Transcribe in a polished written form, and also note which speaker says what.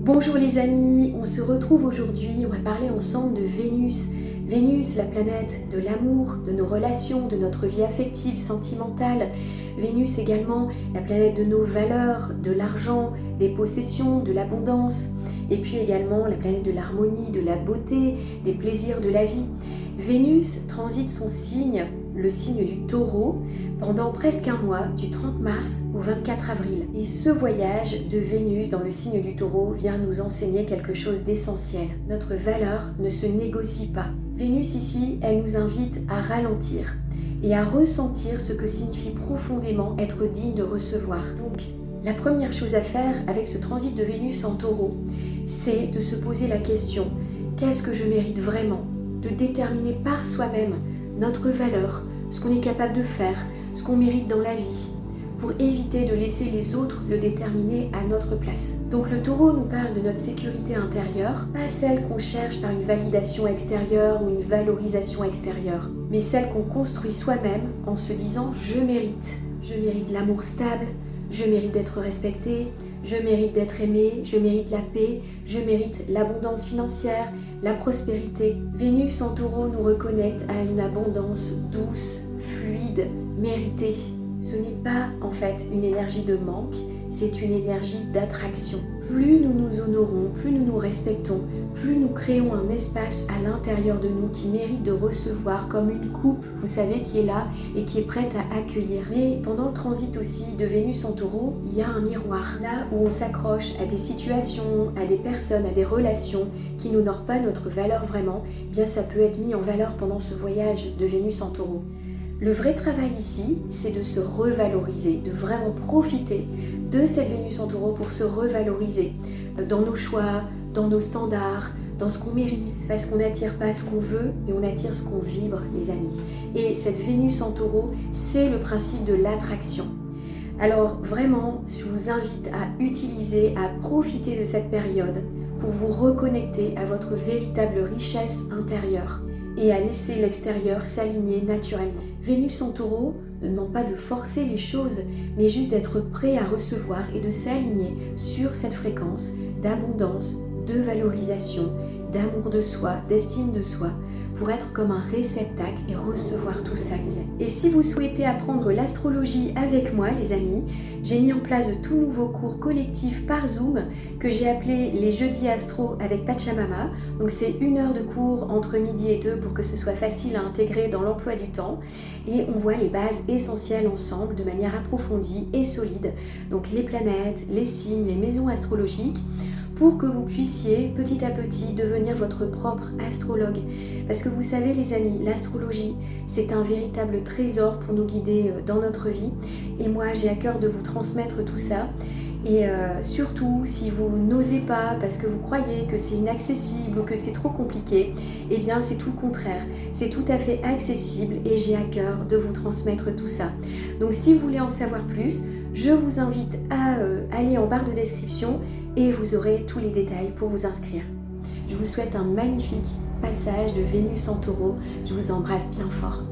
Speaker 1: Bonjour les amis, on se retrouve aujourd'hui, on va parler ensemble de Vénus. Vénus, la planète de l'amour, de nos relations, de notre vie affective, sentimentale. Vénus également, la planète de nos valeurs, de l'argent, des possessions, de l'abondance. Et puis également la planète de l'harmonie, de la beauté, des plaisirs de la vie. Vénus transite son signe, le signe du Taureau, pendant presque un mois, du 30 mars au 24 avril. Et ce voyage de Vénus dans le signe du Taureau vient nous enseigner quelque chose d'essentiel. Notre valeur ne se négocie pas. Vénus ici, elle nous invite à ralentir et à ressentir ce que signifie profondément être digne de recevoir. Donc, la première chose à faire avec ce transit de Vénus en Taureau, c'est de se poser la question, qu'est-ce que je mérite vraiment? De déterminer par soi-même notre valeur, ce qu'on est capable de faire, ce qu'on mérite dans la vie, pour éviter de laisser les autres le déterminer à notre place. Donc le Taureau nous parle de notre sécurité intérieure, pas celle qu'on cherche par une validation extérieure ou une valorisation extérieure, mais celle qu'on construit soi-même en se disant « je mérite l'amour stable, je mérite d'être respecté, je mérite d'être aimé, je mérite la paix, je mérite l'abondance financière, la prospérité. » Vénus en Taureau nous reconnecte à une abondance douce, fluide, méritée. Ce n'est pas en fait une énergie de manque, c'est une énergie d'attraction. Plus nous nous honorons, plus nous nous respectons, plus nous créons un espace à l'intérieur de nous qui mérite de recevoir comme une coupe, vous savez, qui est là et qui est prête à accueillir. Mais pendant le transit aussi de Vénus en Taureau, il y a un miroir. Là où on s'accroche à des situations, à des personnes, à des relations qui n'honorent pas notre valeur vraiment, eh bien ça peut être mis en valeur pendant ce voyage de Vénus en Taureau. Le vrai travail ici, c'est de se revaloriser, de vraiment profiter de cette Vénus en Taureau pour se revaloriser dans nos choix, dans nos standards, dans ce qu'on mérite, parce qu'on n'attire pas ce qu'on veut, mais on attire ce qu'on vibre, les amis. Et cette Vénus en Taureau, c'est le principe de l'attraction. Alors vraiment, je vous invite à utiliser, à profiter de cette période pour vous reconnecter à votre véritable richesse intérieure et à laisser l'extérieur s'aligner naturellement. Vénus en Taureau ne demande pas de forcer les choses, mais juste d'être prêt à recevoir et de s'aligner sur cette fréquence d'abondance, de valorisation, d'amour de soi, d'estime de soi, pour être comme un réceptacle et recevoir tout ça, les amis. Et si vous souhaitez apprendre l'astrologie avec moi, les amis, j'ai mis en place de tout nouveaux cours collectifs par Zoom que j'ai appelé les jeudis astro avec Pachamama. Donc c'est 1 heure de cours entre midi et 2 pour que ce soit facile à intégrer dans l'emploi du temps. Et on voit les bases essentielles ensemble de manière approfondie et solide. Donc les planètes, les signes, les maisons astrologiques, pour que vous puissiez petit à petit devenir votre propre astrologue. Parce que vous savez les amis, l'astrologie, c'est un véritable trésor pour nous guider dans notre vie. Et moi, j'ai à cœur de vous transmettre tout ça. Et surtout, si vous n'osez pas parce que vous croyez que c'est inaccessible ou que c'est trop compliqué, eh bien c'est tout le contraire. C'est tout à fait accessible et j'ai à cœur de vous transmettre tout ça. Donc si vous voulez en savoir plus, je vous invite à aller en barre de description et vous aurez tous les détails pour vous inscrire. Je vous souhaite un magnifique passage de Vénus en Taureau. Je vous embrasse bien fort.